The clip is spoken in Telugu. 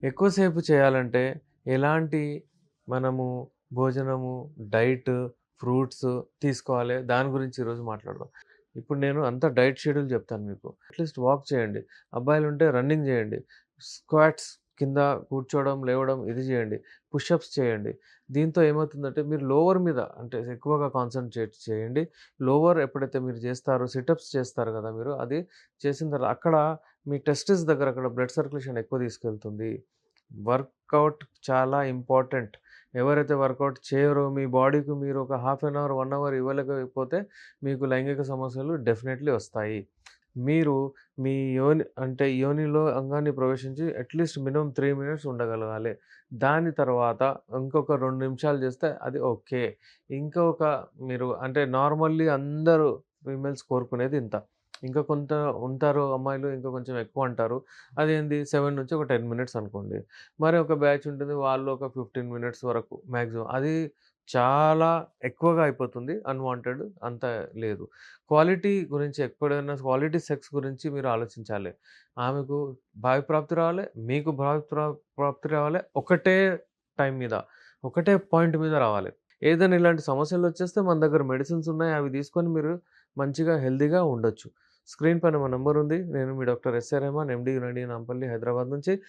ఎక్కువసేపు చేయాలంటే ఎలాంటి మనము భోజనము, డైట్, ఫ్రూట్స్ తీసుకోవాలి. దాని గురించి ఈరోజు మాట్లాడదాం. ఇప్పుడు నేను అంతా డైట్ షెడ్యూల్ చెప్తాను మీకు. అట్‌లీస్ట్ వాక్ చేయండి. అబ్బాయిలుంటే రన్నింగ్ చేయండి. స్క్వాట్స్ కింద కూర్చోవడం, లేవడం ఇది చేయండి. పుషప్స్ చేయండి. దీంతో ఏమవుతుందంటే మీరు లోవర్ మీద అంటే ఎక్కువగా కాన్సంట్రేట్ చేయండి. లోవర్ ఎప్పుడైతే మీరు చేస్తారో సిటప్స్ చేస్తారు కదా మీరు. అది చేసిన తర్వాత అక్కడ మీ టెస్టిస్ దగ్గర అక్కడ బ్లడ్ సర్క్యులేషన్ ఎక్కువ తీసుకెళ్తుంది. వర్కౌట్ చాలా ఇంపార్టెంట్. ఎవరైతే వర్కౌట్ చేయరో మీ బాడీకి మీరు ఒక హాఫ్ అన్ అవర్, 1 అవర్ ఇవ్వలేకపోతే మీకు లైంగిక సమస్యలు డెఫినెట్‌లీ వస్తాయి. మీరు మీ యోనిలో అంగాన్ని ప్రవేశించి అట్‌లీస్ట్ మినిమమ్ 3 మినిట్స్ ఉండగలగాలి. దాని తర్వాత ఇంకొక 2 నిమిషాలు చేస్తే అది ఓకే. ఇంకొక మీరు అంటే నార్మల్లీ అందరూ ఫీమేల్స్ కోరుకునేది ఇంత. ఇంకా కొంత ఉంటారు అమ్మాయిలు ఇంకా కొంచెం ఎక్కువ అంటారు. అదేంది 7 నుంచి ఒక 10 మినిట్స్ అనుకోండి. మరి ఒక బ్యాచ్ ఉంటుంది. వాళ్ళు ఒక 15 మినిట్స్ వరకు మాక్సిమం. అది చాలా ఎక్కువగా అయిపోతుంది. అన్‌వాంటెడ్ అంత లేదు. క్వాలిటీ గురించి ఎప్పుడైనా క్వాలిటీ సెక్స్ గురించి మీరు ఆలోచించాలి. ఆమెకు భావి ప్రాప్తి రావాలి. మీకు ప్రాప్తి రావాలి. ఒకటే టైం మీద, ఒకటే పాయింట్ మీద రావాలి. ఏదైనా ఇలాంటి సమస్యలొచ్చేస్తే మన దగ్గర మెడిసిన్స్ ఉన్నాయి. అవి తీసుకొని మీరు మంచిగా హెల్తీగా ఉండొచ్చు. స్క్రీన్ పైన మా నంబర్ ఉంది. నేను మీ doctor SR Rehman, MD, Unani Nampally, Hyderabad నుంచి.